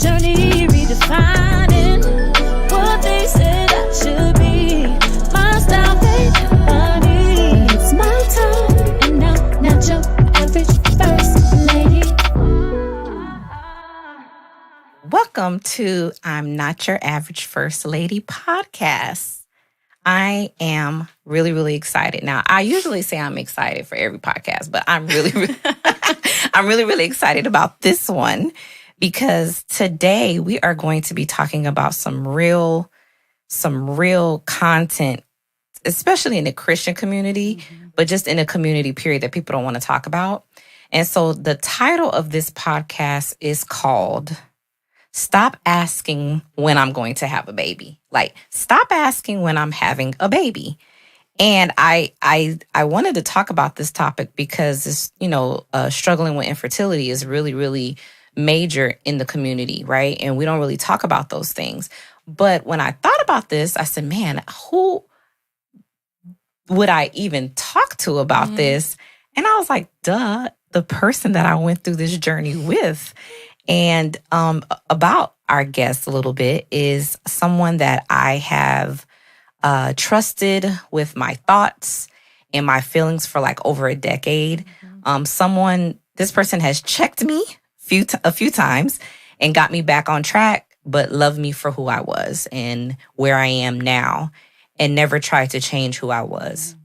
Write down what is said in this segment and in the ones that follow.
journey redefining what they said I should be. My style, faith, money. It's my time, and I'm not your average first lady. Welcome to I'm Not Your Average First Lady podcast. I am really, really excited. Now, I usually say I'm excited for every podcast, but I'm really excited about this one because today we are going to be talking about some real content, especially in the Christian community, but just in a community period that people don't want to talk about. And so the title of this podcast is called Stop Asking When I'm Going to Have a Baby. Like, stop asking when I'm having a baby. And I wanted to talk about this topic because this, struggling with infertility is really, really major in the community, right? And we don't really talk about those things. But when I thought about this, I said, man, who would I even talk to about this? And I was like, duh, the person that I went through this journey with. And about our guest a little bit is someone that I have trusted with my thoughts and my feelings for like over a decade. This person has checked me a few times and got me back on track, but loved me for who I was and where I am now and never tried to change who I was.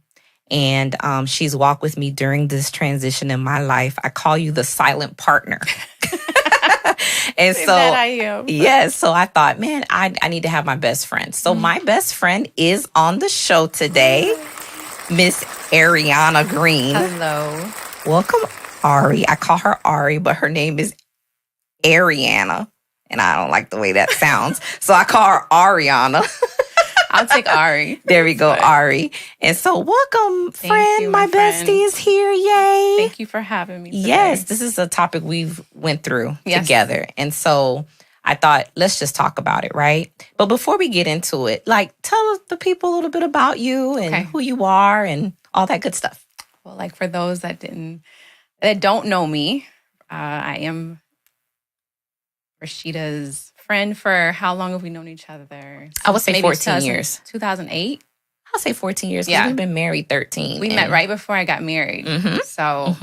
And she's walked with me during this transition in my life. I call you the silent partner. And so, that I am. Yes. So I thought, man, I need to have my best friend. So my best friend is on the show today, Miss Ariana Green. Hello. Welcome, Ari. I call her Ari, but her name is Ariana. And I don't like the way that sounds. So I call her Ariana. I'll take Ari. There we go, Ari. And so welcome, friend. My bestie is here. Yay. Thank you for having me today. Yes, this is a topic we've went through together. And so I thought, let's just talk about it, right? But before we get into it, like, tell the people a little bit about you and who you are and all that good stuff. Well, like for those that don't know me, I am Rashida's friend. For how long have we known each other? I would say 14 years. 2008? I'll say 14 years because we've been married 13. We met right before I got married. So,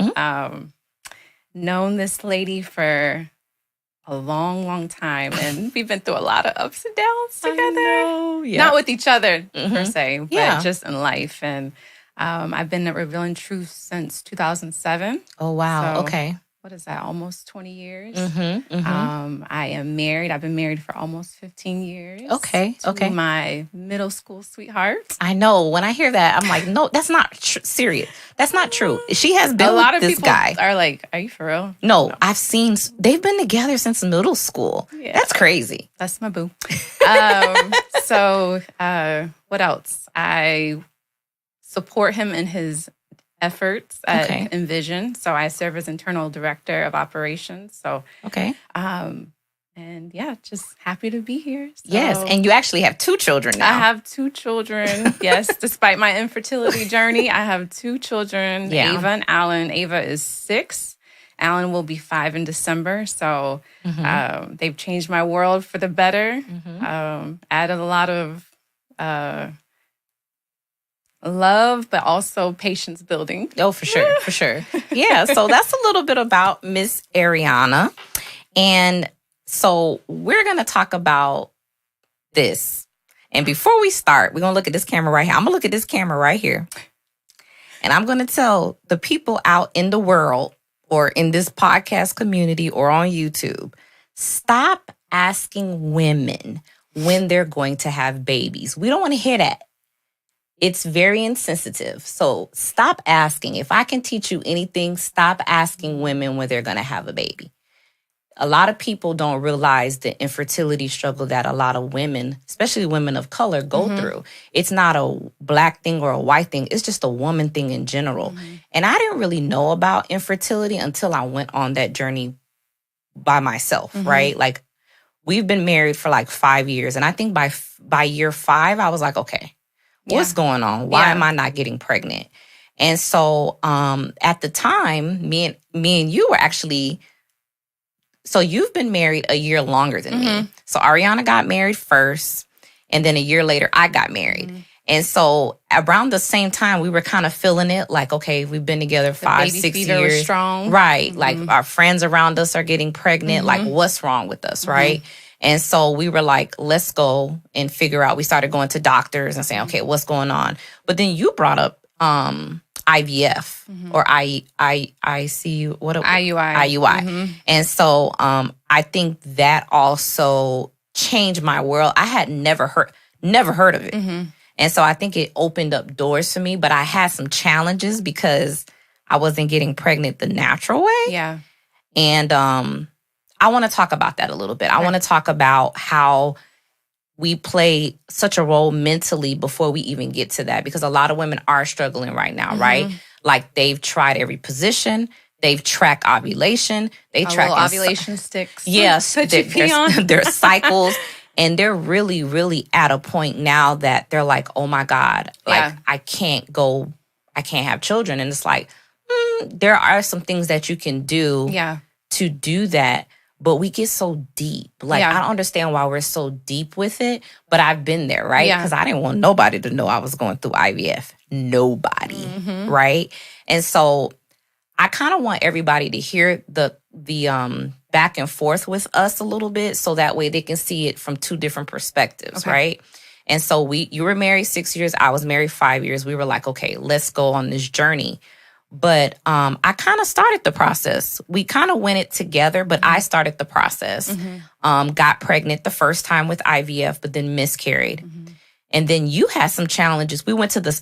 known this lady for a long, long time. And we've been through a lot of ups and downs together. Not with each other, per se, but just in life. And I've been at Revealing Truth since 2007. Oh, wow. So, okay. What is that? Almost 20 years. I am married. I've been married for almost 15 years. Okay. To my middle school sweetheart. I know. When I hear that, I'm like, no, that's not serious. That's not true. She has been a lot with of this people guy. Are like, are you for real? No, I've seen. They've been together since middle school. Yeah. That's crazy. That's my boo. So what else? I support him in his efforts at Envision. So I serve as internal director of operations. So and just happy to be here. So, yes, and you actually have 2 children now. I have 2 children. Yes, despite my infertility journey, I have 2 children, Ava and Alan. Ava is 6. Alan will be 5 in December. So they've changed my world for the better. Added a lot of love, but also patience building. Oh, for sure. For sure. Yeah. So that's a little bit about Miss Ariana. And so we're going to talk about this. And before we start, we're going to look at this camera right here. I'm going to look at this camera right here. And I'm going to tell the people out in the world or in this podcast community or on YouTube, stop asking women when they're going to have babies. We don't want to hear that. It's very insensitive. So stop asking. If I can teach you anything, stop asking women when they're going to have a baby. A lot of people don't realize the infertility struggle that a lot of women, especially women of color, go through. It's not a black thing or a white thing. It's just a woman thing in general. And I didn't really know about infertility until I went on that journey by myself, right? Like, we've been married for like 5 years. And I think by year 5, I was like, okay, what's going on? Why am I not getting pregnant? And so at the time, me and you were actually so you've been married a year longer than me. So Ariana got married first, and then a year later I got married. And so around the same time, we were kind of feeling it like, okay, we've been together 5-6 years. Was strong. Right. Like our friends around us are getting pregnant. Like what's wrong with us, right? And so we were like, let's go and figure out. We started going to doctors and saying, okay, what's going on? But then you brought up IVF or IUI. IUI. And so I think that also changed my world. I had never heard of it. And so I think it opened up doors for me, but I had some challenges because I wasn't getting pregnant the natural way. Yeah. And I want to talk about that a little bit. I want to talk about how we play such a role mentally before we even get to that, because a lot of women are struggling right now, right? Like they've tried every position. They've tracked ovulation. They track ovulation sticks. Yes. Their cycles. And they're really, really at a point now that they're like, oh my God, like I can't have children. And it's like, there are some things that you can do to do that. But we get so deep. Like, I don't understand why we're so deep with it. But I've been there, right? Because I didn't want nobody to know I was going through IVF. Nobody, right? And so I kind of want everybody to hear the back and forth with us a little bit, so that way they can see it from two different perspectives, right? And so you were married 6 years. I was married 5 years. We were like, okay, let's go on this journey. But I kind of started the process. We kind of went it together, but I started the process. Got pregnant the first time with IVF, but then miscarried. And then you had some challenges. We went to the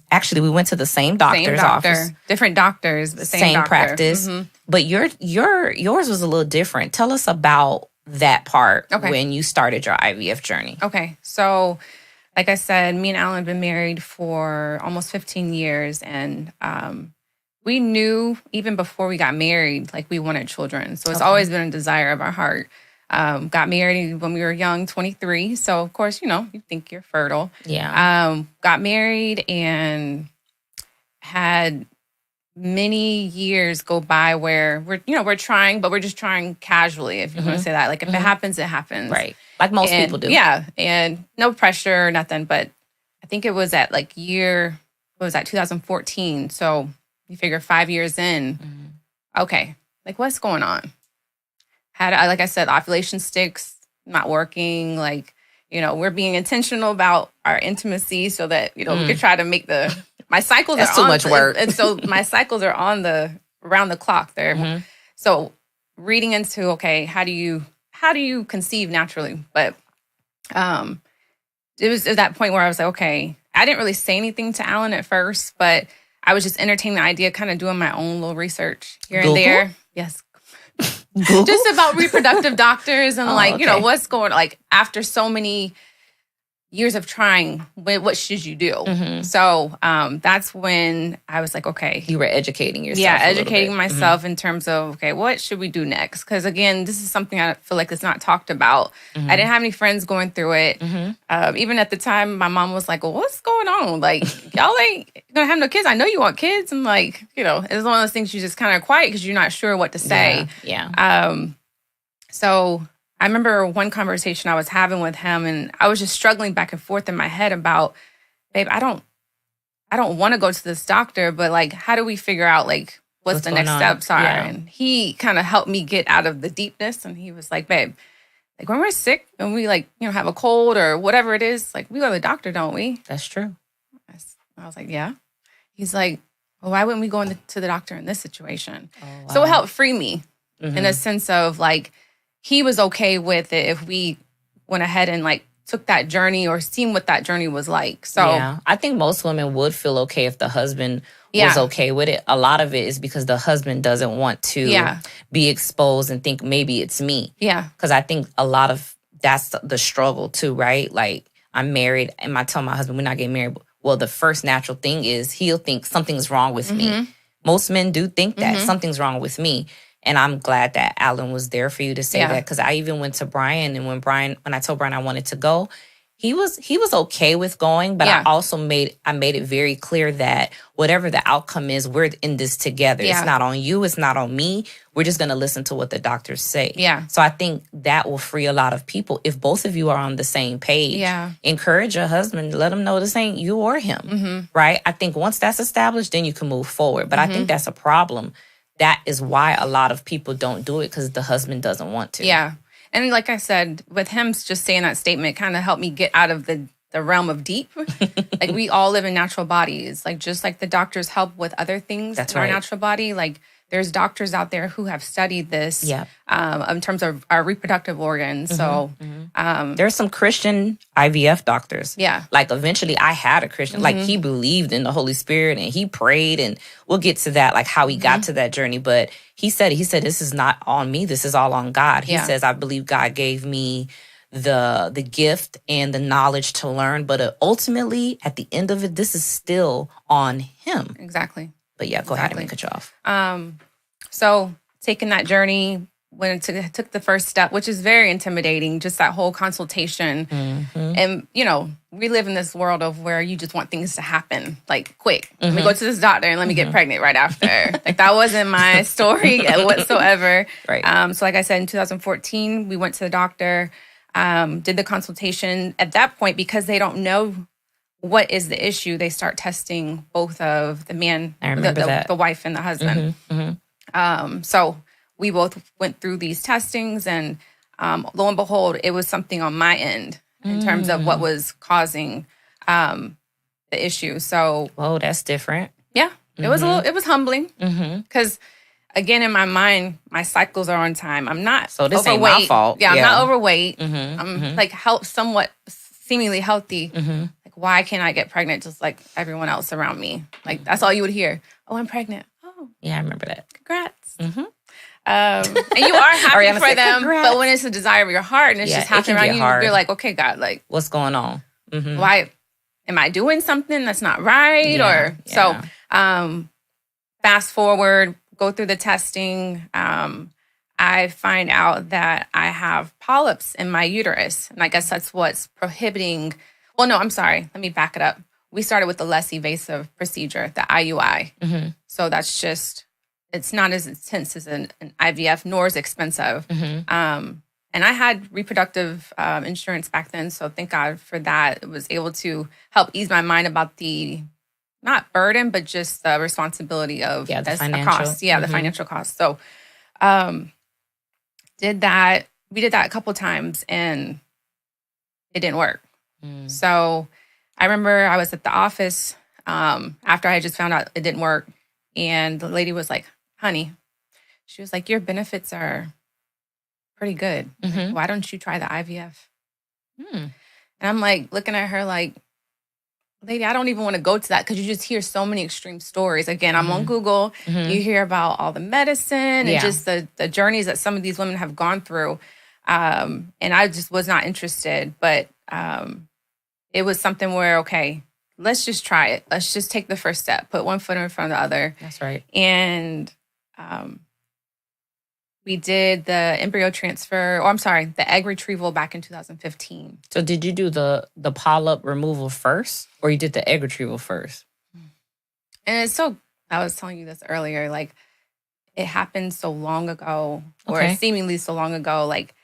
same doctor's office. Different doctors, but same doctor. Practice. But yours was a little different. Tell us about that part when you started your IVF journey. Okay. So, like I said, me and Alan have been married for almost 15 years. And we knew even before we got married, like we wanted children. So it's always been a desire of our heart. Got married when we were young, 23. So of course, you think you're fertile. Yeah. Got married and had many years go by where we're trying, but we're just trying casually, if you want to say that. Like if it happens, it happens. Right. Like most people do. Yeah. And no pressure, nothing. But I think it was at 2014. So you figure 5 years in, okay, like what's going on? Like I said, ovulation sticks not working. Like, we're being intentional about our intimacy so that, we could try to make my cycles That's too much work. And so my cycles are around the clock there. So reading into, okay, how do you conceive naturally? But it was at that point where I was like, okay, I didn't really say anything to Alan at first, but I was just entertaining the idea, kind of doing my own little research here and there. Yes. Google? Just about reproductive doctors and what's going on. Like after so many years of trying, what should you do? So that's when I was like, okay. You were educating yourself. Yeah, educating myself in terms of, okay, what should we do next? Because again, this is something I feel like it's not talked about. I didn't have any friends going through it. Even at the time, my mom was like, well, what's going on? Like, y'all ain't gonna have no kids. I know you want kids. And like, it's one of those things you just kind of quiet because you're not sure what to say. Yeah. So I remember one conversation I was having with him, and I was just struggling back and forth in my head about, babe, I don't want to go to this doctor, but like, how do we figure out like what's the next steps are? Yeah. And he kind of helped me get out of the deepness. And he was like, babe, like when we're sick and we like, have a cold or whatever it is, like we go to the doctor, don't we? That's true. I was like, yeah. He's like, well, why wouldn't we go to the doctor in this situation? Oh, wow. So it helped free me in a sense of like, he was okay with it if we went ahead and like took that journey or seen what that journey was like. So yeah, I think most women would feel okay if the husband was okay with it. A lot of it is because the husband doesn't want to be exposed and think maybe it's me. Yeah. Because I think a lot of that's the struggle too, right? Like I'm married and I tell my husband we're not getting married. Well, the first natural thing is he'll think something's wrong with me. Most men do think that something's wrong with me. And I'm glad that Alan was there for you to say that, because I even went to Brian, and when I told Brian I wanted to go, He was okay with going, but Yeah. I also made it very clear that whatever the outcome is, we're in this together. Yeah. It's not on you. It's not on me. We're just going to listen to what the doctors say. Yeah. So I think that will free a lot of people if both of you are on the same page. Yeah. Encourage your husband. Let him know this ain't you or him. Right? I think once that's established, then you can move forward. But I think that's a problem. That is why a lot of people don't do it, because the husband doesn't want to. Yeah. And like I said, with him just saying that statement kind of helped me get out of the realm of deep. Like, we all live in natural bodies. Like, just like the doctors help with other things That's in our right. natural body. Like, there's doctors out there who have studied this Yeah. In terms of our reproductive organs. So, There's some Christian IVF doctors. yeah. Like, eventually I had a Christian, like, he believed in the Holy Spirit and he prayed, and we'll get to that, like how he got to that journey. But he said, this is not on me. This is all on God. He Yeah. says, I believe God gave me the gift and the knowledge to learn. But ultimately, at the end of it, this is still on him. Exactly. But yeah, go ahead and Exactly. cut you off. So taking that journey, when it took the first step, which is very intimidating, just that whole consultation. And, we live in this world of where you just want things to happen, like, quick. Let me go to this doctor and let me get pregnant right after. Like, that wasn't my story whatsoever. Right. So like I said, in 2014, we went to the doctor, did the consultation. At that point, because they don't know what is the issue, they start testing both of the man, I remember that. the wife and the husband. So we both went through these testings, and lo and behold, it was something on my end in terms of what was causing the issue. So, Whoa, that's different. yeah, it was it was humbling because, again, in my mind, my cycles are on time. I'm not So this overweight. ain't my fault. Yeah, I'm Yeah. not overweight. I'm like somewhat seemingly healthy. Like, why can't I get pregnant just like everyone else around me? Like, that's all you would hear. Oh, I'm pregnant. Oh, Yeah, I remember that. congrats. And you are happy Ariana for said, them, "Congrats." but when it's a desire of your heart and it's Yeah, just it happening can around get you, hard. you're like, okay, God, like, What's going on? why am I doing something that's not right? Yeah, So fast forward, go through the testing. I find out that I have polyps in my uterus. And I guess that's what's prohibiting. Well, no, I'm sorry. Let me back it up. We started with the less evasive procedure, the IUI. So that's just, it's not as intense as an IVF, nor as expensive. And I had reproductive insurance back then. So thank God for that. It was able to help ease my mind about the, not burden, but just the responsibility of Yeah, the as a financial. cost. Yeah, the financial cost. So did that. We did that a couple times and it didn't work. So I remember I was at the office after I just found out it didn't work. And the lady was like, honey, she was like, your benefits are pretty good. Like, why don't you try the IVF? And I'm like looking at her like, lady, I don't even want to go to that because you just hear so many extreme stories. Again, I'm on Google. You hear about all the medicine and just the journeys that some of these women have gone through. And I just was not interested. But it was something where, okay, let's just try it. Let's just take the first step. Put one foot in front of the other. That's right. And we did the embryo transfer, or I'm sorry, the egg retrieval back in 2015. So did you do the polyp removal first, or you did the egg retrieval first? And it's so, I was telling you this earlier, like, it happened so long ago, or Okay. seemingly so long ago, like,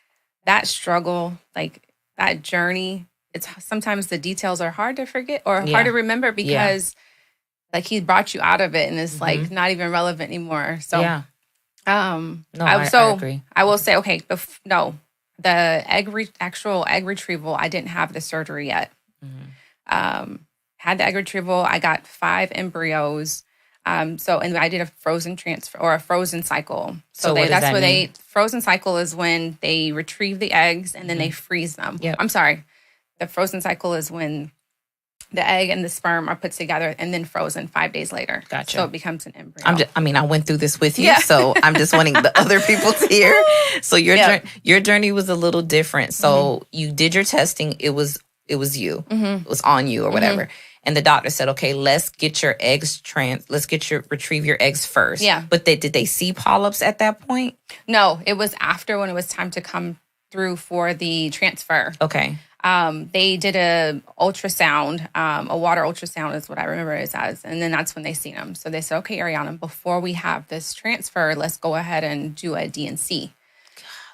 that struggle, like, that journey, it's sometimes the details are hard to forget or Yeah. hard to remember because, like, he brought you out of it and it's, like, not even relevant anymore. So, Yeah. No, I agree. I will say, okay, no, the actual egg retrieval, I didn't have the surgery yet. Had the egg retrieval, I got 5 embryos. And I did a frozen transfer or a frozen cycle. So what does that mean? Frozen cycle is when they retrieve the eggs and then they freeze them. Yep. I'm sorry. The frozen cycle is when the egg and the sperm are put together and then frozen 5 days later. Gotcha. So it becomes an embryo. I went through this with you, Yeah. so I'm just wanting the other people to hear. So your journey was a little different. So you did your testing. It was you. It was on you or whatever. And the doctor said, okay, let's get your eggs retrieve your eggs first. Yeah. But did they see polyps at that point? No, it was after when it was time to come through for the transfer. Okay. they did a ultrasound, a water ultrasound is what I remember it as. And then that's when they seen him. So they said, okay, Ariana, before we have this transfer, let's go ahead and do a DNC.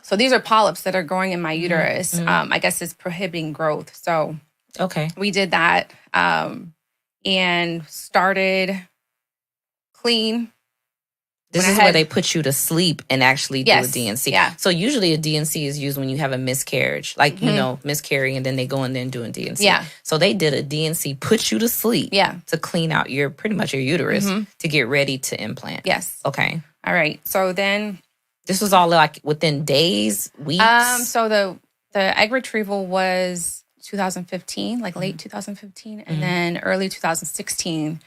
So these are polyps that are growing in my uterus. I guess it's prohibiting growth. So we did that and started clean. This is where they put you to sleep and actually do a DNC. Yeah. So usually a DNC is used when you have a miscarriage, like, you know, miscarrying, and then they go in there and do a DNC. Yeah. So they did a DNC, put you to sleep to clean out pretty much your uterus to get ready to implant. Yes. Okay. All right. So then. This was all like within days, weeks? So the egg retrieval was 2015, like late 2015. And then early 2016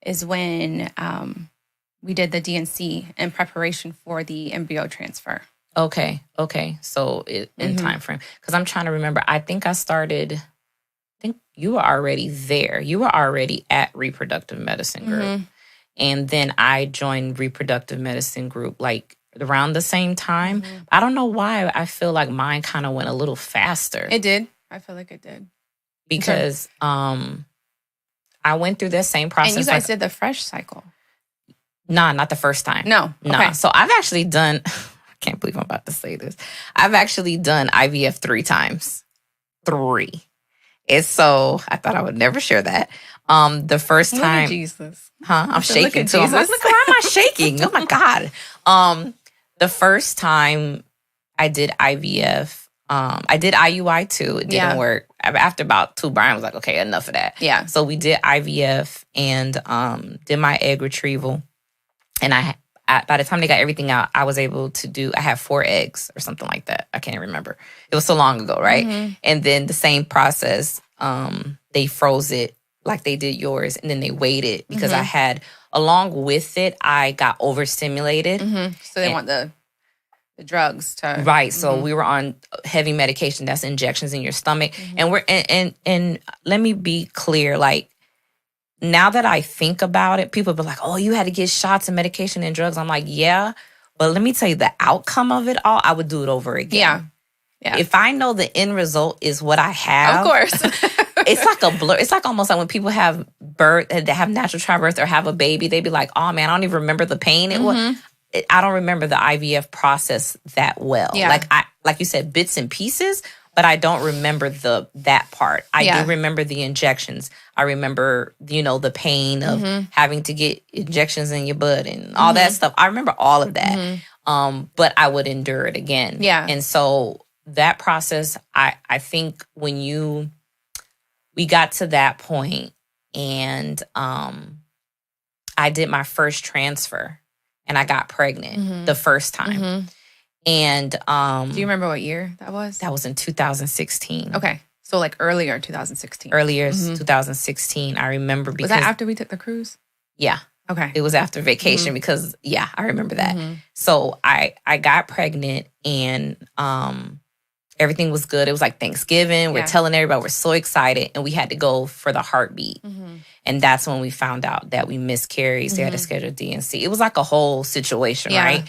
is when we did the DNC in preparation for the embryo transfer. Okay. So in time frame. Because I'm trying to remember. I think you were already there. You were already at reproductive medicine group. And then I joined reproductive medicine group like around the same time. I don't know why I feel like mine kind of went a little faster. It did. I feel like it did. Because I went through that same process. And you guys did the fresh cycle. Nah, not the first time. No. Okay. So I've actually done, I can't believe I'm about to say this. I've actually done IVF 3 times. 3. And so I thought I would never share that. The first time. Look at Jesus. I'm shaking too. I'm like, look, why am I shaking? Oh my God. The first time I did IVF, I did IUI too. It didn't work. After about 2, Brian was like, okay, enough of that. Yeah. So we did IVF and did my egg retrieval. And by the time they got everything out, I was able to I had 4 eggs or something like that. I can't remember. It was so long ago, right? And then the same process, they froze it like they did yours. And then they weighed it because I had, along with it, I got overstimulated. So they want the drugs to... Right. So we were on heavy medication. That's injections in your stomach. And and let me be clear, like, now that I think about it, people be like, oh, you had to get shots and medication and drugs. I'm like, yeah. But let me tell you, the outcome of it all, I would do it over again. Yeah. If I know the end result is what I have. Of course. It's like a blur. It's like almost like when people have natural childbirth or have a baby, they be like, oh man, I don't even remember the pain. I don't remember the IVF process that well. Yeah. Like you said, bits and pieces, but I don't remember that part. I do remember the injections. I remember, the pain of having to get injections in your butt and all that stuff. I remember all of that. But I would endure it again. Yeah. And so that process, I think when we got to that point and I did my first transfer and I got pregnant the first time. And do you remember what year that was? That was in 2016. Okay. So like earlier 2016. Earlier 2016. I remember because... Was that after we took the cruise? Yeah. Okay. It was after vacation because, I remember that. So I got pregnant and everything was good. It was like Thanksgiving. We're telling everybody we're so excited. And we had to go for the heartbeat. And that's when we found out that we miscarried. So they had to schedule DNC. It was like a whole situation, right?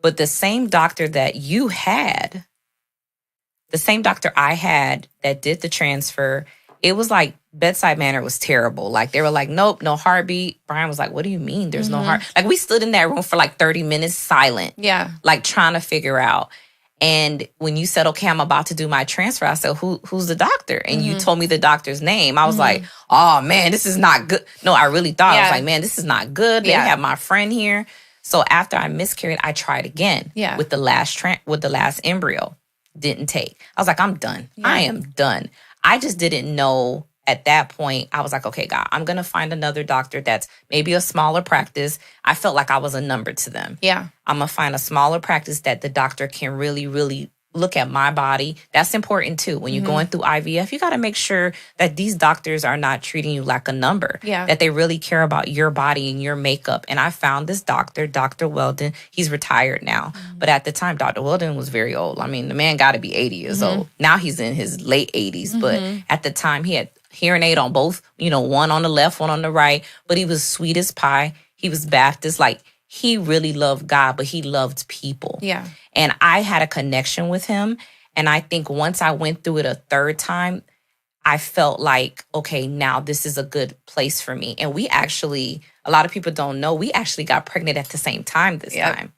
But the same doctor that you had, the same doctor I had that did the transfer, it was like bedside manner was terrible. Like they were like, nope, no heartbeat. Brian was like, what do you mean there's no heart? Like we stood in that room for like 30 minutes silent. Yeah. Like trying to figure out. And when you said, okay, I'm about to do my transfer, I said, who's the doctor? And you told me the doctor's name. I was like, oh man, this is not good. No, I really thought, I was like, man, this is not good. They have my friend here. So after I miscarried, I tried again with the last embryo. Didn't take. I was like, I'm done. I am done. I just didn't know at that point. I was like, okay, God, I'm going to find another doctor that's maybe a smaller practice. I felt like I was a number to them. Yeah. I'm going to find a smaller practice that the doctor can really, really look at my body. That's important too. When you're going through IVF, you got to make sure that these doctors are not treating you like a number. Yeah. That they really care about your body and your makeup. And I found this doctor, Dr. Weldon. He's retired now. But at the time, Dr. Weldon was very old. I mean, the man got to be 80 years old. Now he's in his late 80s. But at the time, he had hearing aid on both, one on the left, one on the right. But he was sweet as pie. He was Baptist. Like, he really loved God, but he loved people. Yeah. And I had a connection with him. And I think once I went through it a third time, I felt like, okay, now this is a good place for me. And we actually, a lot of people don't know, we actually got pregnant at the same time this time.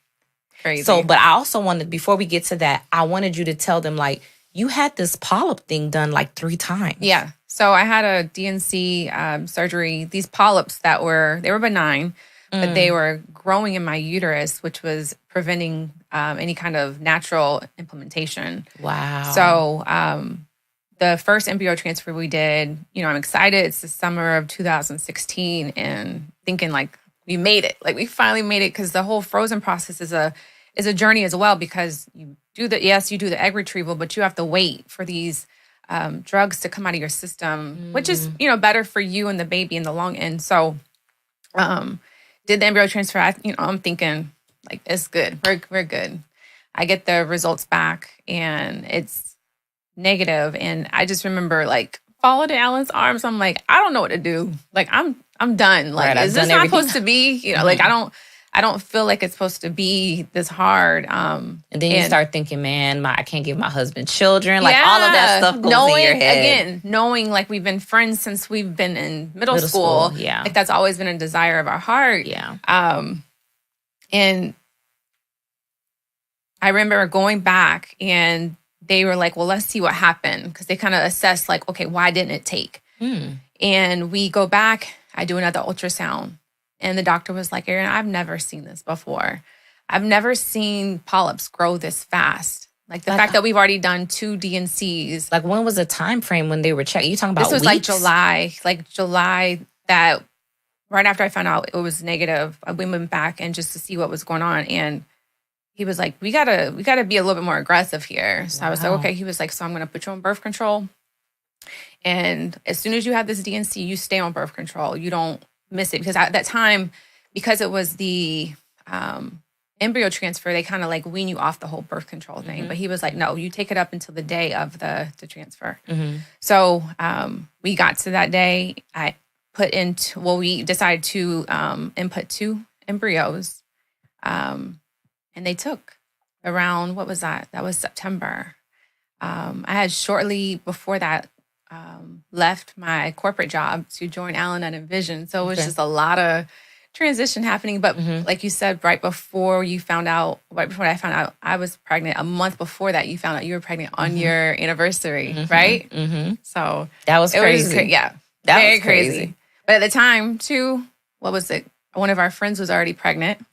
Crazy. So, but I also wanted, before we get to that, I wanted you to tell them, like, you had this polyp thing done like 3 times. Yeah. So I had a DNC surgery. These polyps they were benign, but they were growing in my uterus, which was preventing any kind of natural implementation. Wow. So the first embryo transfer we did, I'm excited. It's the summer of 2016 and thinking like we made it. Like we finally made it, because the whole frozen process is a journey as well, because you do the egg retrieval, but you have to wait for these drugs to come out of your system, which is, better for you and the baby in the long end. So did the embryo transfer. I'm thinking like, it's good. We're good. I get the results back and it's negative. And I just remember like falling in Alan's arms. I'm like, I don't know what to do. Like, I'm done. Like, right, is this not supposed to be, like, I don't feel like it's supposed to be this hard. And then you start thinking, man, I can't give my husband children. Like all of that stuff goes in your head. Again, knowing like we've been friends since we've been in middle school. Yeah. Like that's always been a desire of our heart. Yeah. And I remember going back and they were like, well, let's see what happened. Because they kind of assessed like, okay, why didn't it take? And we go back, I do another ultrasound. And the doctor was like, Erin, I've never seen this before. I've never seen polyps grow this fast. Like the fact that we've already done 2 DNCs. Like when was the time frame when they were checking? You talking about this was weeks? like July, that right after I found out it was negative, we went back and just to see what was going on. And he was like, we gotta be a little bit more aggressive here. So I was like, okay. He was like, so I'm gonna put you on birth control. And as soon as you have this DNC, you stay on birth control. You don't miss it, because at that time, because it was the embryo transfer, they kind of like wean you off the whole birth control thing. But he was like, no, you take it up until the day of the transfer. So we got to that day. We decided to input 2 embryos, and they took around, what was that? That was September. I had shortly before that left my corporate job to join Alan at Envision. So it was just a lot of transition happening. But like you said, right before I found out I was pregnant, a month before that, you found out you were pregnant on your anniversary, right? So that was crazy. That very was crazy. But at the time too, what was it? One of our friends was already pregnant.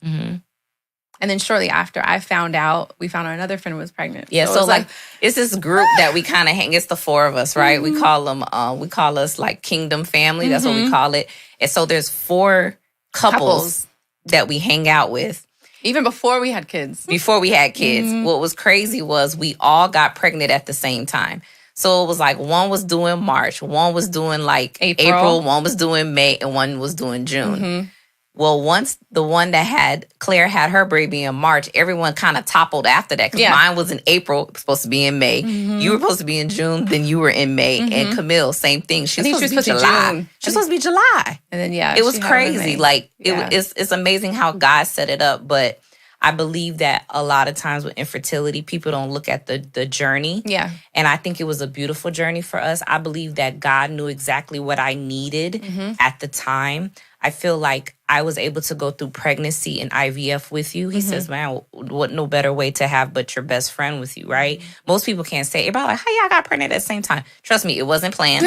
And then shortly after we found out another friend was pregnant. Yeah, so like it's this group that we kind of hang. It's the 4 of us, right? We call them, we call us like Kingdom Family. That's what we call it. And so there's 4 couples that we hang out with. Even before we had kids. What was crazy was we all got pregnant at the same time. So it was like one was doing March, one was doing like April, one was doing May, and one was doing June. Well, once the one that Claire had her baby in March, everyone kind of toppled after that. Because mine was in April, supposed to be in May. You were supposed to be in June, then you were in May. And Camille, same thing. She was supposed to be July. She was supposed to be July. And then, it was crazy. Like, it's amazing how God set it up. But I believe that a lot of times with infertility, people don't look at the journey. Yeah. And I think it was a beautiful journey for us. I believe that God knew exactly what I needed at the time. I feel like I was able to go through pregnancy and IVF with you. He says, man, what no better way to have but your best friend with you, right? Most people can't say, everybody like, hey, I got pregnant at the same time. Trust me, it wasn't planned.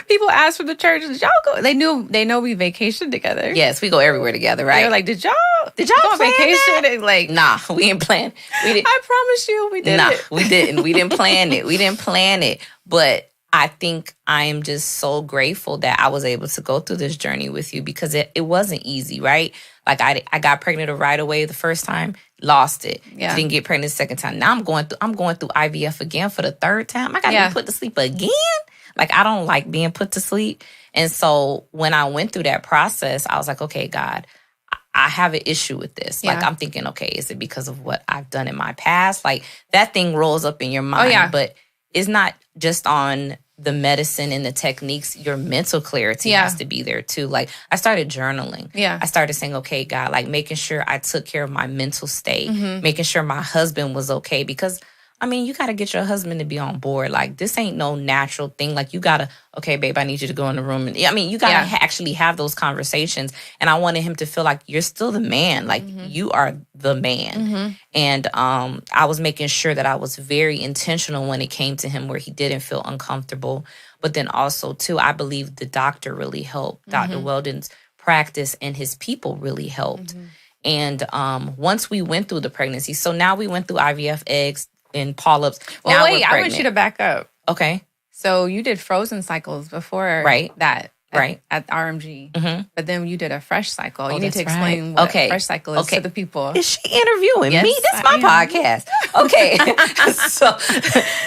People ask from the church, did y'all go? They know we vacationed together. Yes, we go everywhere together, right? They're like, did y'all go on plan vacation? That? And like, nah, we didn't plan. I promise you, we didn't. Nah, we didn't. We didn't plan it. But I think I am just so grateful that I was able to go through this journey with you, because it wasn't easy, right? Like I got pregnant right away the first time, lost it. Yeah. Didn't get pregnant the second time. Now I'm going through IVF again for the 3rd time. I got to be put to sleep again. Like I don't like being put to sleep. And so when I went through that process, I was like, okay, God, I have an issue with this. Like I'm thinking, okay, is it because of what I've done in my past? Like that thing rolls up in your mind, but it's not just on the medicine and the techniques. Your mental clarity has to be there too. Like I started journaling. I started saying, okay, God, like making sure I took care of my mental state, making sure my husband was okay, because I mean, you got to get your husband to be on board. Like, this ain't no natural thing. Like, you got to, okay, babe, I need you to go in the room. And I mean, you got to actually have those conversations. And I wanted him to feel like you're still the man. Like, you are the man. And I was making sure that I was very intentional when it came to him where he didn't feel uncomfortable. But then also, too, I believe the doctor really helped. Dr. Weldon's practice and his people really helped. And once we went through the pregnancy, so now we went through IVF eggs and polyps. Well, now wait, I want you to back up. Okay. So you did frozen cycles before that. At RMG. But then you did a fresh cycle. You need to explain what a fresh cycle is to the people. Is she interviewing me? This is my podcast. Okay.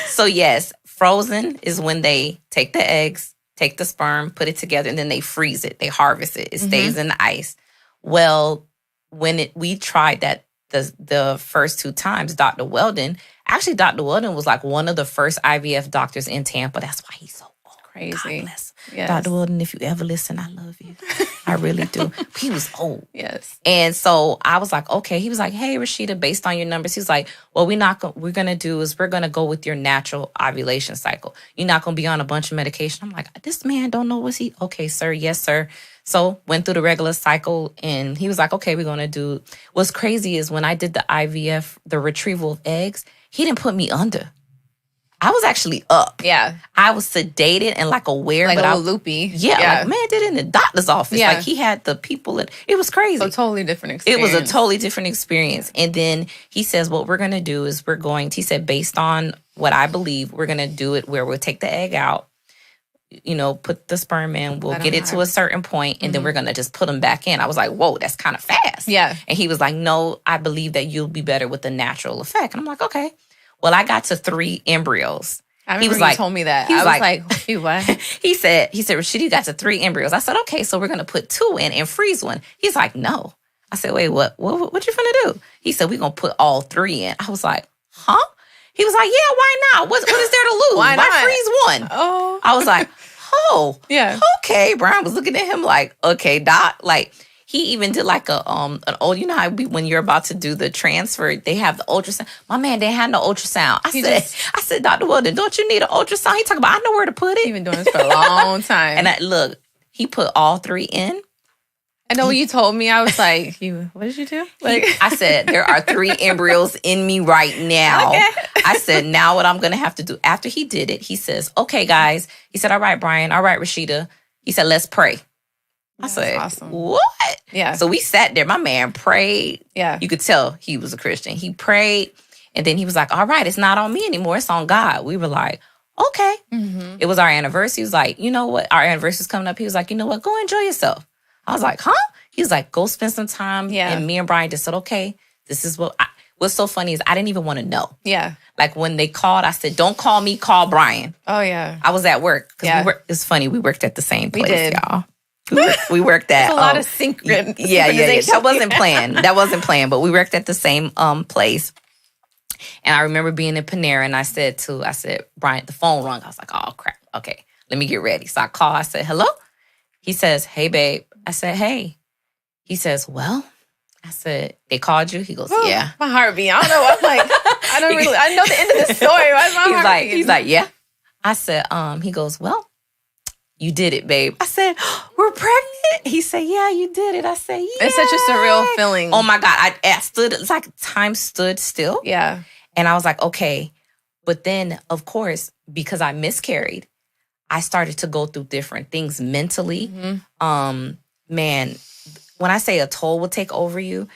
so yes, frozen is when they take the eggs, take the sperm, put it together, and then they freeze it. They harvest it. It stays in the ice. Well, when we tried that the first 2 times, Dr. Weldon was like one of the first IVF doctors in Tampa. That's why he's so old. Crazy. God bless. Yes. Dr. Weldon, if you ever listen, I love you. I really do. He was old. Yes. And so I was like, okay. He was like, hey, Rashida, based on your numbers, he's like, well, we're going to go with your natural ovulation cycle. You're not going to be on a bunch of medication. I'm like, this man don't know what's he. Okay, sir. Yes, sir. So went through the regular cycle, and he was like, okay, we're going to do. What's crazy is when I did the IVF, the retrieval of eggs, he didn't put me under. I was actually up. Yeah. I was sedated and like aware. Like but a little loopy. Yeah, like man did it in the doctor's office. Yeah. Like he had the people. It was crazy. So totally different experience. It was a totally different experience. And then he says, what we're going to do is he said, based on what I believe, we're going to do it where we'll take the egg out, put the sperm in, we'll get it to a certain point, and then we're going to just put them back in. I was like, whoa, that's kind of fast. Yeah. And he was like, no, I believe that you'll be better with the natural effect. And I'm like, okay. Well, I got to 3 embryos. I remember you told me that. I was like what? He said, Rashida, you got to 3 embryos. I said, okay, so we're going to put 2 in and freeze one. He's like, no. I said, wait, what you finna do? He said, we're going to put all 3 in. I was like, huh? He was like, yeah, why not? What is there to lose? Why not? Why freeze one? Oh. I was like, oh. Yeah. Okay. Brian was looking at him like, okay, doc. Like, he even did like an old, you know how when you're about to do the transfer, they have the ultrasound. My man didn't have no ultrasound. I said, Dr. Weldon, don't you need an ultrasound? He talking about, I know where to put it. He's been doing this for a long time. And he put all 3 in. I know when you told me, I was like, what did you do? I said, there are 3 embryos in me right now. Okay. I said, now what I'm going to have to do. After he did it, he says, okay, guys. He said, all right, Brian. All right, Rashida. He said, let's pray. I said, awesome. What? Yeah. So we sat there. My man prayed. Yeah. You could tell he was a Christian. He prayed. And then he was like, all right, it's not on me anymore. It's on God. We were like, okay. Mm-hmm. It was our anniversary. He was like, you know what? Our anniversary's coming up. He was like, you know what? Go enjoy yourself. I was like, huh? He was like, go spend some time. Yeah. And me and Brian just said, okay, this is what's so funny is I didn't even want to know. Yeah. Like when they called, I said, don't call me, call Brian. Oh, yeah. I was at work. Yeah. It's funny. We worked at the same place, y'all. We worked at a lot of synchronization. Yeah. That wasn't planned. But we worked at the same place. And I remember being in Panera, and I said, Brian, the phone rung. I was like, oh crap. Okay, let me get ready. So I call. I said, hello. He says, hey babe. I said, hey. He says, well. I said, they called you? He goes, yeah. My heart beat. I don't know. I'm like, I know the end of the story. Why is my heart beating? He's like, yeah. I said, he goes, well. You did it, babe. I said, we're pregnant? He said, yeah, you did it. I said, yeah. It's such a surreal feeling. Oh, my God. I stood, it's like time stood still. Yeah. And I was like, okay. But then, of course, because I miscarried, I started to go through different things mentally. Mm-hmm. Man, when I say a toll will take over you,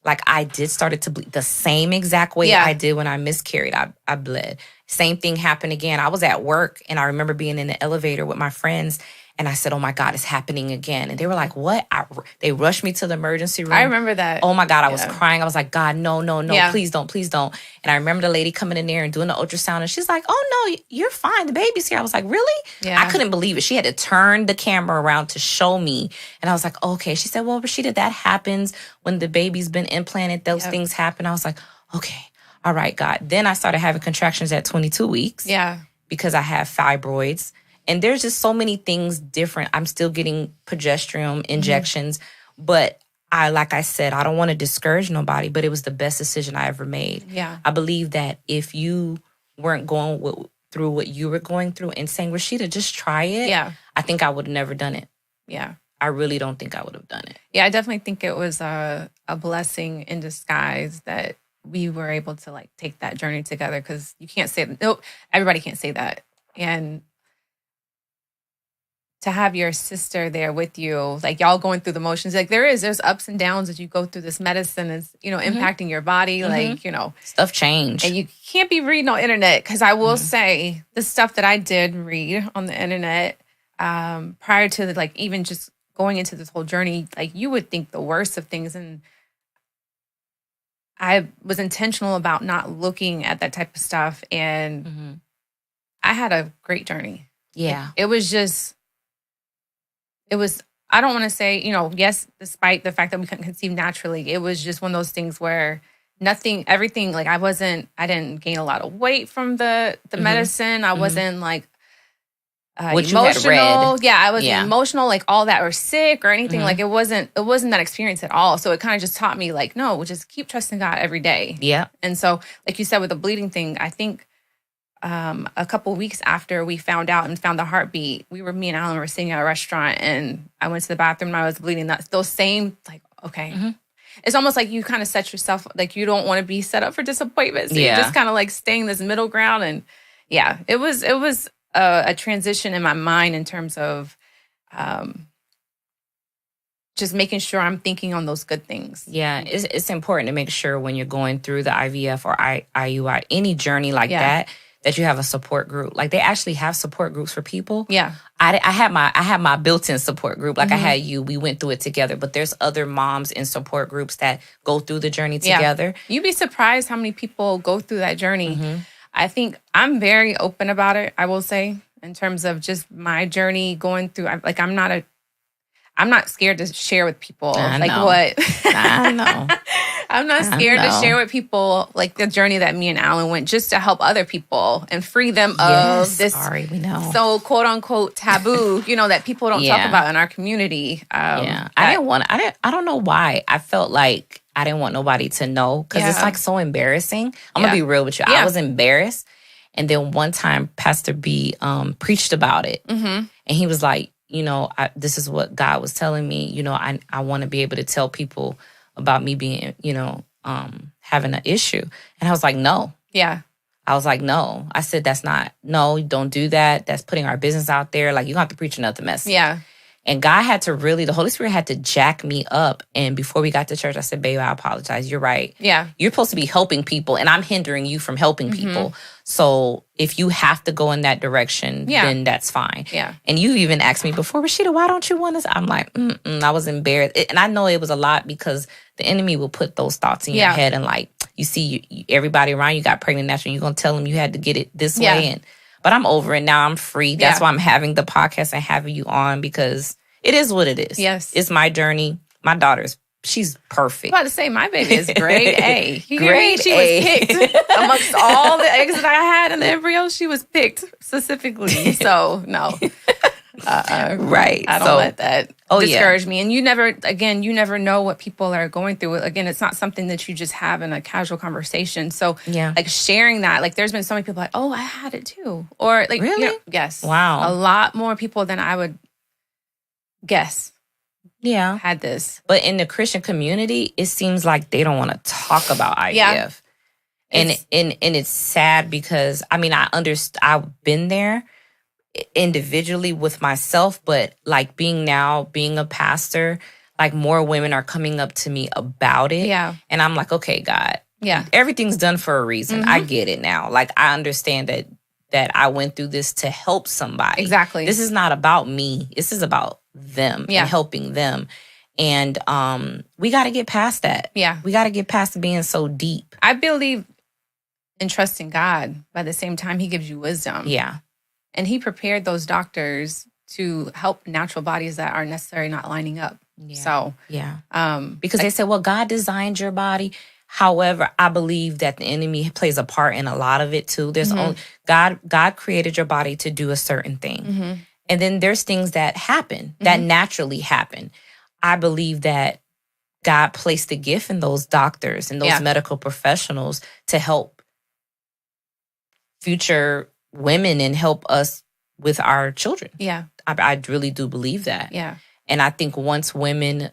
like I started to bleed the same exact way I did when I miscarried. I bled. Same thing happened again. I was at work and I remember being in the elevator with my friends and I said, oh my God, it's happening again. And they were like, what? They rushed me to the emergency room. I remember that. Oh my God, I was crying. I was like, God, no, please don't. And I remember the lady coming in there and doing the ultrasound and she's like, oh no, you're fine. The baby's here. I was like, really? Yeah. I couldn't believe it. She had to turn the camera around to show me. And I was like, okay. She said, well, Rashida, that happens when the baby's been implanted. Those things happen. I was like, okay. All right, God. Then I started having contractions at 22 weeks. Yeah. Because I have fibroids. And there's just so many things different. I'm still getting progesterone injections. Mm-hmm. But like I said, I don't want to discourage nobody, but it was the best decision I ever made. Yeah. I believe that if you weren't going through what you were going through and saying, Rashida, just try it. Yeah. I think I would have never done it. Yeah. I really don't think I would have done it. Yeah, I definitely think it was a blessing in disguise that we were able to like take that journey together, because you can't say, nope, everybody can't say that. And to have your sister there with you, like y'all going through the motions, like there's ups and downs as you go through this medicine, is, impacting your body, like, stuff change. And you can't be reading on internet, because I will say the stuff that I did read on the internet prior to like even just going into this whole journey, like you would think the worst of things. And I was intentional about not looking at that type of stuff. And I had a great journey. Yeah. It was, I don't want to say, yes, despite the fact that we couldn't conceive naturally, it was just one of those things where everything, like I didn't gain a lot of weight from the medicine. I wasn't like what emotional. You had read. Yeah, I wasn't emotional, like all that, or sick or anything. Like it wasn't that experience at all. So it kind of just taught me like, no, just keep trusting God every day. Yeah. And so, like you said, with the bleeding thing, I think a couple weeks after we found out and found the heartbeat, me and Alan were sitting at a restaurant, and I went to the bathroom and I was bleeding. Those same, like, okay. It's almost like you kind of set yourself, like you don't want to be set up for disappointment. So you're just kind of like staying this middle ground. And yeah, it was a transition in my mind in terms of just making sure I'm thinking on those good things. Yeah, it's important to make sure when you're going through the IVF or IUI, any journey like that you have a support group. Like they actually have support groups for people. Yeah. I had my built-in support group. Like I had you. We went through it together. But there's other moms in support groups that go through the journey together. You'd be surprised how many people go through that journey. I think I'm very open about it, I will say, in terms of just my journey going through. Like I'm not scared to share with people I know. I'm not scared to share with people like the journey that me and Alan went, just to help other people and free them of this we know. So quote unquote taboo, that people don't talk about in our community. I don't know why. I felt like I didn't want nobody to know, because it's like so embarrassing. I'm gonna be real with you. I was embarrassed. And then one time Pastor B preached about it. And he was like, this is what God was telling me. I want to be able to tell people about me being, having an issue. And I was like, no. Yeah. I was like, no. I said, don't do that. That's putting our business out there. Like, you don't have to preach another message. Yeah. And God had to the Holy Spirit had to jack me up. And before we got to church, I said, babe, I apologize. You're right. Yeah. You're supposed to be helping people, and I'm hindering you from helping people. So if you have to go in that direction, then that's fine. Yeah. And you even asked me before, Rashida, why don't you want us? I'm like, I was embarrassed. And I know it was a lot, because the enemy will put those thoughts in your head. And like, you see everybody around you got pregnant naturally. You're going to tell them you had to get it this way. But I'm over it now. I'm free. That's why I'm having the podcast and having you on, because it is what it is. Yes. It's my journey. My she's perfect. I'm about to say, my baby is grade A. Grade she A. was picked amongst all the eggs that I had in the embryo. She was picked specifically. So no, right. I don't let that discourage me. And you never know what people are going through. Again, it's not something that you just have in a casual conversation. So like sharing that, like there's been so many people like, oh, I had it too, or like, really, yes, wow, a lot more people than I would guess. Yeah, had this. But in the Christian community, it seems like they don't want to talk about IVF. Yeah. And it's sad, because I've been there individually with myself, but like being a pastor, like more women are coming up to me about it. Yeah. And I'm like, okay, God. Yeah. Everything's done for a reason. I get it now. Like I understand that I went through this to help somebody. Exactly. This is not about me. This is about them and helping them. And we got to get past that. Yeah. We got to get past being so deep. I believe in trusting God. By the same time, he gives you wisdom. Yeah. And he prepared those doctors to help natural bodies that are necessarily not lining up. Yeah. So, because they said, well, God designed your body. However, I believe that the enemy plays a part in a lot of it too. There's only God created your body to do a certain thing. And then there's things that happen, that naturally happen. I believe that God placed a gift in those doctors and those medical professionals to help future women and help us with our children. Yeah. I really do believe that. Yeah. And I think once women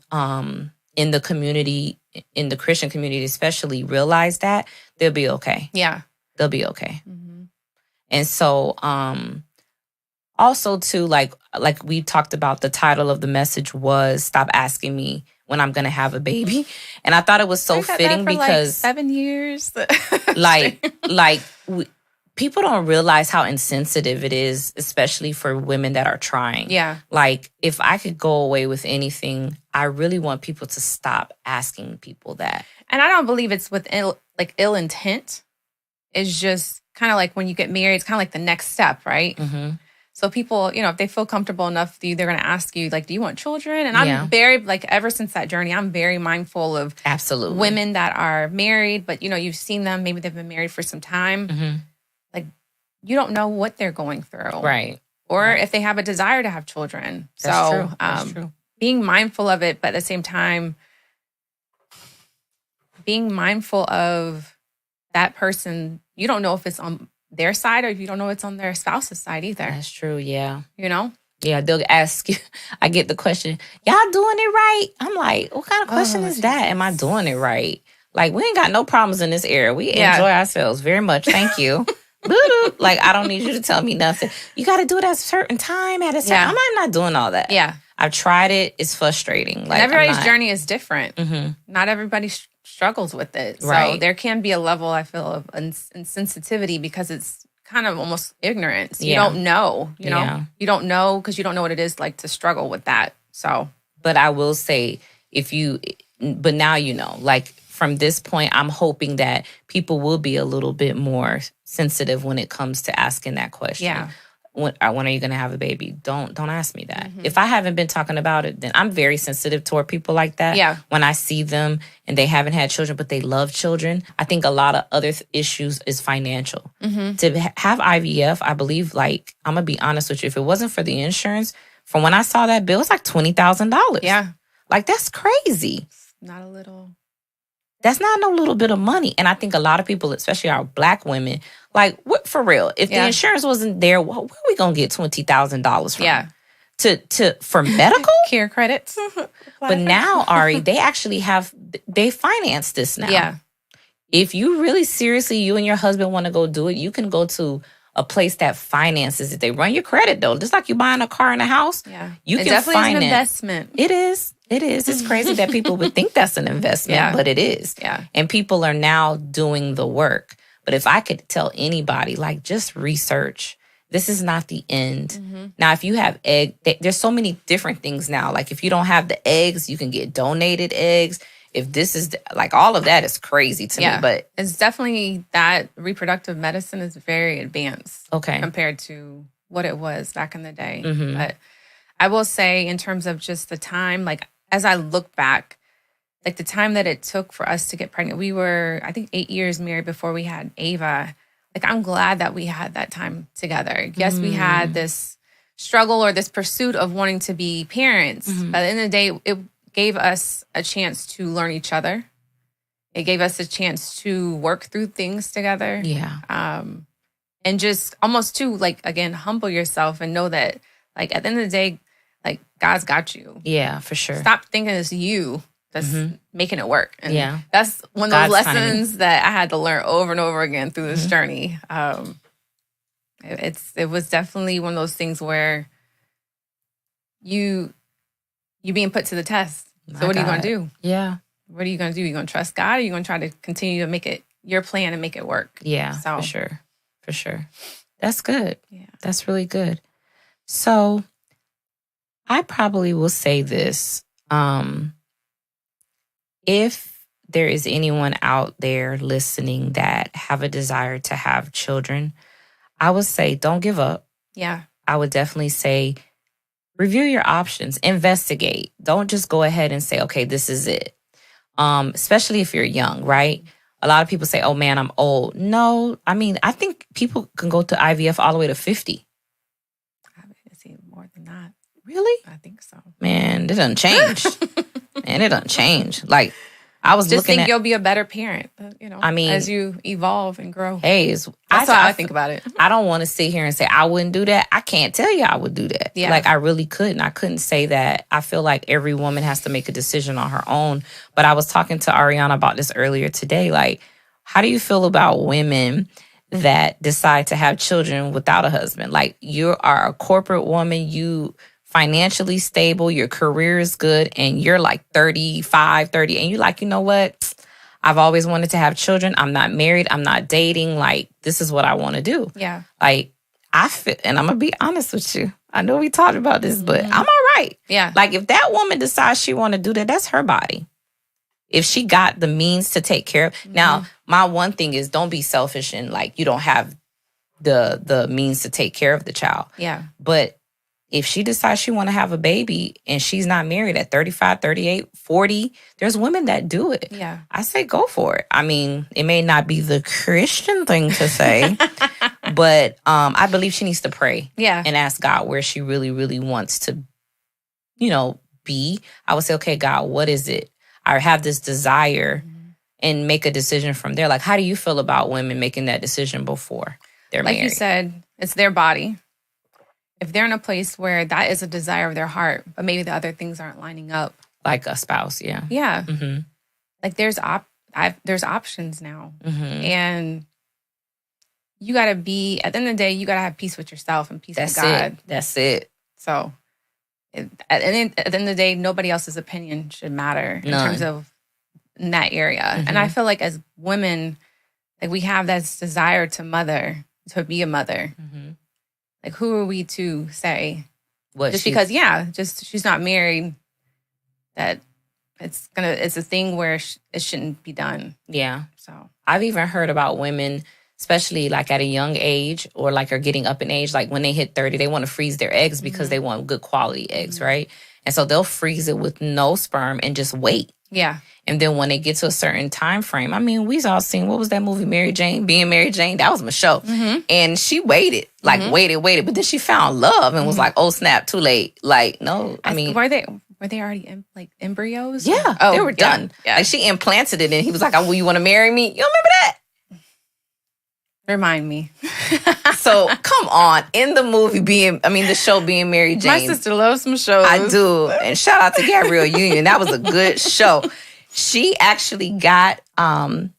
in the community, in the Christian community especially, realize that, they'll be okay. Yeah. They'll be okay. Mm-hmm. And so also too, like we talked about, the title of the message was Stop Asking Me When I'm Gonna Have a Baby. And I thought it was so fitting because like 7 years. People don't realize how insensitive it is, especially for women that are trying. Yeah. Like, if I could go away with anything, I really want people to stop asking people that. And I don't believe it's with ill intent. It's just kind of like when you get married, it's kind of like the next step, right? Mm-hmm. So people, if they feel comfortable enough, they're going to ask you, like, do you want children? And I'm very, ever since that journey, I'm very mindful of absolutely women that are married, but, you've seen them, maybe they've been married for some time. Mm-hmm. Like, you don't know what they're going through. Right. Or if they have a desire to have children. That's so true. That's true. Being mindful of it, but at the same time, being mindful of that person, you don't know if it's on their side or if you don't know it's on their spouse's side either. That's true, yeah. Yeah, they'll ask you. I get the question, y'all doing it right? I'm like, what kind of question is that? Am I doing it right? Like, we ain't got no problems in this area. We enjoy ourselves very much. Thank you. Like, I don't need you to tell me nothing. You got to do it at a certain time, at a certain I'm not doing all that. Yeah. I've tried it. It's frustrating. Like, and everybody's journey is different. Mm-hmm. Not everybody struggles with it. Right. So there can be a level, I feel, of insensitivity because it's kind of almost ignorance. You don't know, Yeah. You don't know because you don't know what it is like to struggle with that. So. But I will say, but now like, from this point, I'm hoping that people will be a little bit more sensitive when it comes to asking that question. Yeah. When are you going to have a baby? Don't ask me that. Mm-hmm. If I haven't been talking about it, then I'm very sensitive toward people like that. Yeah. When I see them and they haven't had children, but they love children, I think a lot of other issues is financial. Mm-hmm. To have IVF, I believe, like, I'm going to be honest with you, if it wasn't for the insurance, from when I saw that bill, it's like $20,000. Yeah. Like, that's crazy. Not a little. That's not no little bit of money. And I think a lot of people, especially our Black women, like, what, for real, if the insurance wasn't there, where are we going to get $20,000 from? Yeah. For medical? Care credits. But now, Ari, they finance this now. Yeah. If you really seriously, you and your husband want to go do it, you can go to a place that finances it. They run your credit, though. Just like you buying a car and a house. Yeah. You it can definitely finance. Is an investment. It is. It is. It's crazy that people would think that's an investment, but it is. Yeah. And people are now doing the work. But if I could tell anybody, like, just research. This is not the end. Mm-hmm. Now, if you have there's so many different things now. Like, if you don't have the eggs, you can get donated eggs. If this is, like, all of that is crazy to me. But it's definitely that reproductive medicine is very advanced. Okay. Compared to what it was back in the day. Mm-hmm. But I will say, in terms of just the time, like, as I look back, like, the time that it took for us to get pregnant, we were, I think, 8 years married before we had Ava. Like, I'm glad that we had that time together. Yes, we had this struggle or this pursuit of wanting to be parents. Mm-hmm. But at the end of the day, it gave us a chance to learn each other. It gave us a chance to work through things together. Yeah. And just almost to, like, again, humble yourself and know that, like, at the end of the day, like, God's got you. Yeah, for sure. Stop thinking it's you that's making it work. And that's one of those God's lessons timing. that I had to learn over and over again through this journey. It was definitely one of those things where you being put to the test. So what are you going to do? Yeah. What are you going to do? You going to trust God? Or are you going to try to continue to make it your plan and make it work? Yeah, So- for sure. For sure. That's good. Yeah. That's really good. So I probably will say this. If there is anyone out there listening that have a desire to have children, I would say don't give up. Yeah. I would definitely say review your options, investigate. Don't just go ahead and say, okay, this is it. Especially if you're young, right? A lot of people say, oh man, I'm old. No, I mean, I think people can go to IVF all the way to 50. I would say more than that. Really? I think so. Man, it doesn't change. Man, it doesn't change. Like, I was just looking think at, you'll be a better parent, I mean, as you evolve and grow. hey, That's how I think about it. I don't want to sit here and say I wouldn't do that. I can't tell you I would do that. Yeah. Like, I really couldn't. I couldn't say that. I feel like every woman has to make a decision on her own. But I was talking to Ariana about this earlier today. Like, how do you feel about women that decide to have children without a husband? Like, you are a corporate woman, you financially stable, your career is good, and you're like 35, 30, and you're like, you know what? I've always wanted to have children. I'm not married. I'm not dating. Like, this is what I want to do. Yeah. Like, I feel, and I'm going to be honest with you. I know we talked about this, but I'm all right. Yeah. Like, if that woman decides she want to do that, that's her body. If she got the means to take care of. Now, my one thing is, don't be selfish and like you don't have the means to take care of the child. Yeah. But if she decides she want to have a baby and she's not married at 35, 38, 40, there's women that do it. Yeah. I say go for it. I mean, it may not be the Christian thing to say, but I believe she needs to pray and ask God where she really, really wants to, be. I would say, okay, God, what is it? I have this desire and make a decision from there. Like, how do you feel about women making that decision before they're married? Like you said, it's their body. If they're in a place where that is a desire of their heart, but maybe the other things aren't lining up. Like a spouse, yeah. Yeah. Mm-hmm. Like there's options now. Mm-hmm. And you got to be, at the end of the day, you got to have peace with yourself and peace with God. That's it. So at the end of the day, nobody else's opinion should matter in terms of in that area. Mm-hmm. And I feel like as women, like we have this desire to be a mother. Mm-hmm. Like, who are we to say? Because she's not married, that it's a thing where it shouldn't be done. Yeah. So I've even heard about women, especially like at a young age or like are getting up in age, like when they hit 30, they want to freeze their eggs because they want good quality eggs, right? And so they'll freeze it with no sperm and just wait. Yeah. And then when they get to a certain time frame, I mean, we've all seen, what was that movie, Mary Jane? Being Mary Jane, that was my show. Mm-hmm. And she waited, waited. But then she found love and was like, oh, snap, too late. Like, no, I mean. Were they already embryos? Yeah, they were done. Yeah. Like, she implanted it and he was like, oh, you want to marry me? You remember that? Remind me. So, come on. In the movie the show Being Mary Jane. My sister loves some shows. I do. And shout out to Gabrielle Union. That was a good show. She actually got,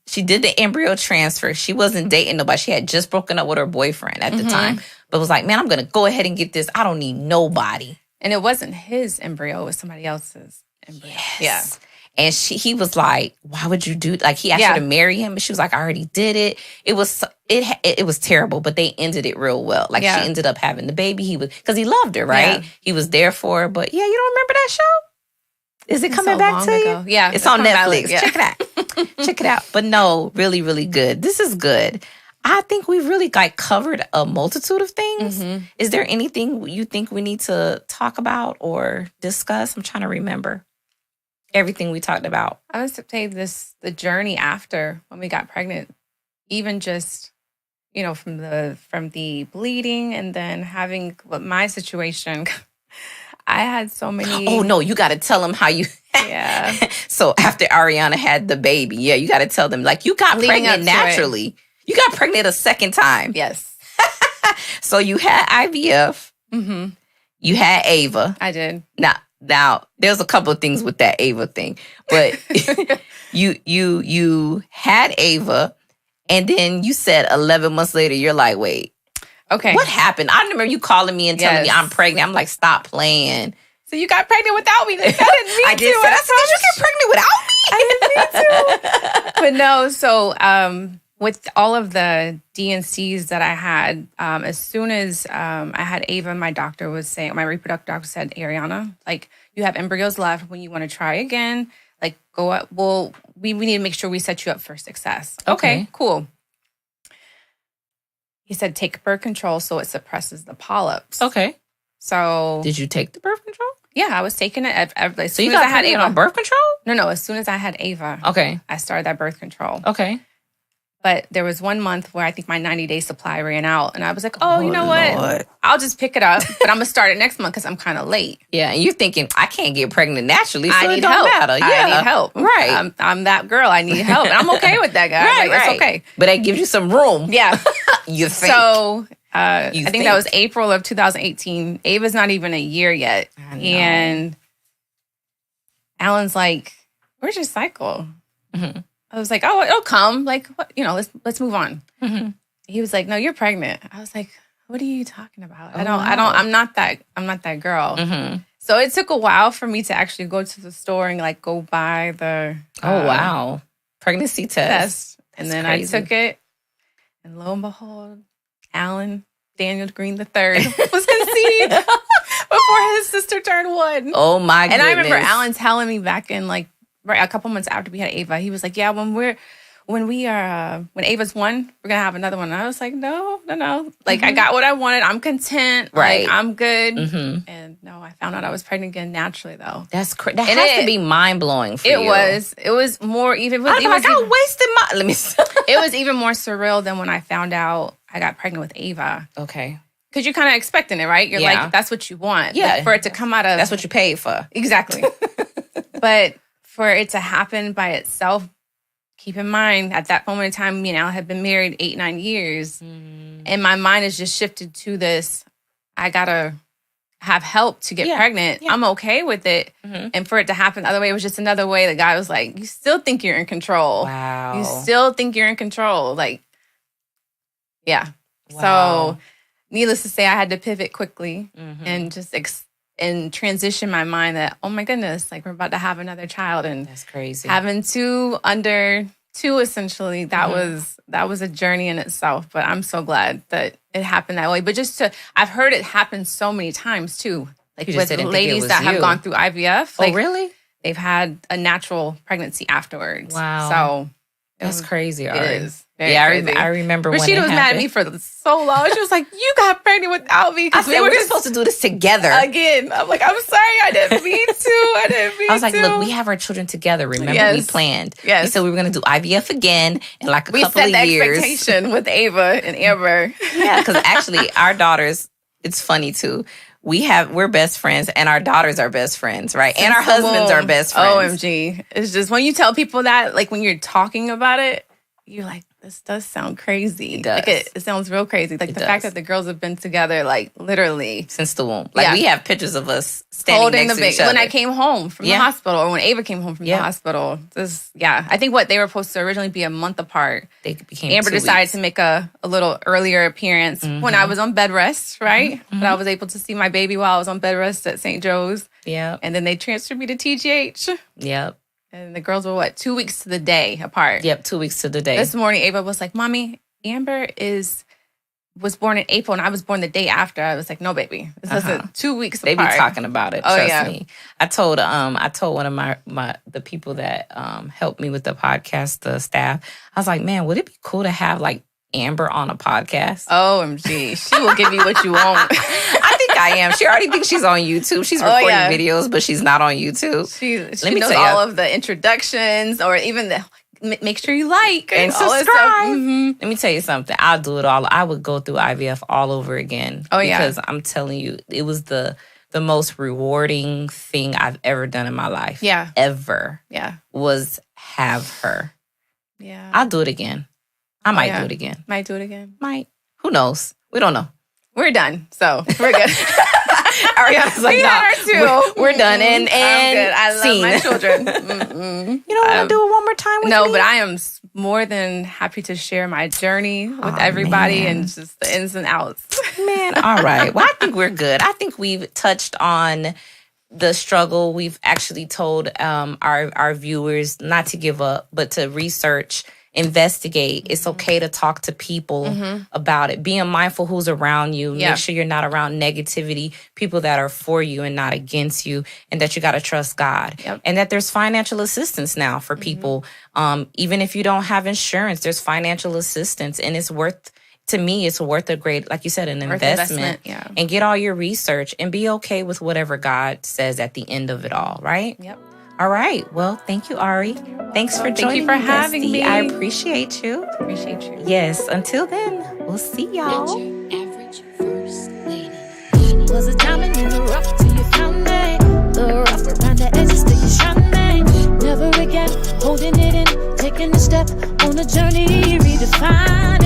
she did the embryo transfer. She wasn't dating nobody. She had just broken up with her boyfriend at the time. But was like, man, I'm going to go ahead and get this. I don't need nobody. And it wasn't his embryo. It was somebody else's embryo. Yes. Yeah. And he was like, why would you do, like, he asked her to marry him, but she was like, I already did it. It was terrible, but they ended it real well. Like, she ended up having the baby. Because he loved her, right? Yeah. He was there for her. But yeah, you don't remember that show? Is it coming back to you? Yeah. It's on Netflix. Yeah. Check it out. Check it out. But no, really, really good. This is good. I think we've really covered a multitude of things. Mm-hmm. Is there anything you think we need to talk about or discuss? I'm trying to remember everything we talked about. I would say the journey after when we got pregnant, even just, from the bleeding and then having my situation, I had so many. Oh no, you got to tell them how you. Yeah. So after Ariana had the baby, you got to tell them you got pregnant naturally. You got pregnant a second time. Yes. So you had IVF. Mm-hmm. You had Ava. I did. Now, there's a couple of things with that Ava thing, but you had Ava, and then you said 11 months later, you're like, wait, okay, what happened? I remember you calling me and telling me I'm pregnant. I'm like, stop playing. So you got pregnant without me? I did. Did you get pregnant without me? I didn't mean to. But no, so with all of the D&Cs that I had, as soon as I had Ava, my reproductive doctor said, Ariana, you have embryos left. When you want to try again, go up. Well, we need to make sure we set you up for success. Okay, cool. He said, take birth control so it suppresses the polyps. Okay. So. Did you take the birth control? Yeah, I was taking it. So you got pregnant on birth control? No, as soon as I had Ava. Okay. I started that birth control. Okay. But there was 1 month where I think my 90-day supply ran out. And I was like, you know what? Lord. I'll just pick it up. But I'm going to start it next month because I'm kind of late. Yeah, and you're thinking, I can't get pregnant naturally, so I need it don't help. matter. Yeah. I need help. Right. I'm that girl. I need help. And I'm okay with that, guys. Right, It's okay. But that gives you some room. Yeah. You think. So I think that was April of 2018. Ava's not even a year yet. I know. And Alan's like, where's your cycle? Mm-hmm. I was like, oh, it'll come. Like, what, let's move on. Mm-hmm. He was like, no, you're pregnant. I was like, what are you talking about? Oh, I'm not that girl. Mm-hmm. So it took a while for me to actually go to the store and like go buy the wow. Pregnancy test. And then crazy. I took it. And lo and behold, Alan Daniel Green III was conceived before his sister turned 1. Oh my goodness. And I remember Alan telling me back in like a couple months after we had Ava, he was like, yeah, when Ava's 1, we're gonna have another one. And I was like, no. Like I got what I wanted. I'm content. Right. Like I'm good. Mm-hmm. And no, I found out I was pregnant again naturally though. That's crazy. That has to be mind blowing for you. It was more even. I wasted my. Let me. It was even more surreal than when I found out I got pregnant with Ava. Okay. Because you're kind of expecting it, right? You're like, that's what you want. Yeah. Like, for it to come out of... That's what you paid for. Exactly. But for it to happen by itself, keep in mind, at that moment in time, me and Al had been married 8-9 years. And my mind has just shifted to this, I got to have help to get pregnant. Yeah. I'm okay with it. Mm-hmm. And for it to happen the other way, it was just another way the guy was like, you still think you're in control. Wow. You still think you're in control. Like, yeah. Wow. So... needless to say, I had to pivot quickly and just and transition my mind that, oh my goodness, like we're about to have another child. And that's crazy. Having 2 under 2, essentially, that was a journey in itself. But I'm so glad that it happened that way. But I've heard it happen so many times too. Like with ladies that have gone through IVF. Like, oh, really? They've had a natural pregnancy afterwards. Wow. So that's crazy. It is. I remember when Rashida was mad at me for so long. She was like, you got pregnant without me. I said, we're just supposed to do this together. Again. I'm like, I'm sorry. I didn't mean to. I was like, look, we have our children together. Remember, we planned. Yes. We said we were going to do IVF again in like a couple of years. We set the expectation with Ava and Amber. Yeah, because actually our daughters, it's funny too. We're best friends and our daughters are best friends, right? And our husbands are best friends. OMG. It's just when you tell people that, like when you're talking about it, you're like, this does sound crazy. It does. Like it sounds real crazy. Like the fact that the girls have been together, like literally since the womb. Like we have pictures of us standing holding next the to each other. When I came home from the hospital, or when Ava came home from the hospital. I think they were supposed to originally be a month apart. They became Amber 2 decided weeks. to make a little earlier appearance when I was on bed rest, right? But I was able to see my baby while I was on bed rest at St. Joe's. Yeah. And then they transferred me to TGH. Yep. And the girls were 2 weeks to the day apart. Yep, 2 weeks to the day. This morning, Ava was like, Mommy, Amber was born in April and I was born the day after. I was like, no, baby. This isn't 2 weeks apart. They be talking about it. Trust me. I told one of the people that helped me with the podcast, the staff, I was like, man, would it be cool to have like Amber on a podcast? OMG. She will give you what you want. I think I am. She already thinks she's on YouTube. She's recording videos, but she's not on YouTube. She knows all of the introductions or even the make sure you like and subscribe. Let me tell you something. I'll do it all. I would go through IVF all over again. Oh, yeah. Because I'm telling you, it was the most rewarding thing I've ever done in my life. Yeah. Ever. Yeah. Was have her. Yeah. I'll do it again. I might do it again. Might do it again. Might. Who knows? We don't know. We're done. So we're good. Ariana's like, we're done. And I'm good. I love my children. You don't want to do it one more time with me? No, but I am more than happy to share my journey with everybody and just the ins and outs. Man, all right. Well, I think we're good. I think we've touched on the struggle. We've actually told our viewers not to give up, but to research, investigate. It's okay to talk to people about it. Being mindful who's around you. Make sure you're not around negativity, people that are for you and not against you, and that you got to trust God. Yep. And that there's financial assistance now for people. Even if you don't have insurance, there's financial assistance, and it's worth a great, like you said, an investment. And get all your research and be okay with whatever God says at the end of it all, right? Yep. All right. Well, thank you, Ari. Thanks for joining Thank you for me, having bestie. me. I appreciate you. Appreciate you. Yes. Until then, we'll see y'all. Average first lady. Was a diamond in the rough till you found me. The rough around the edges till you shine me. Never again holding it in, taking a step on a journey, redefine.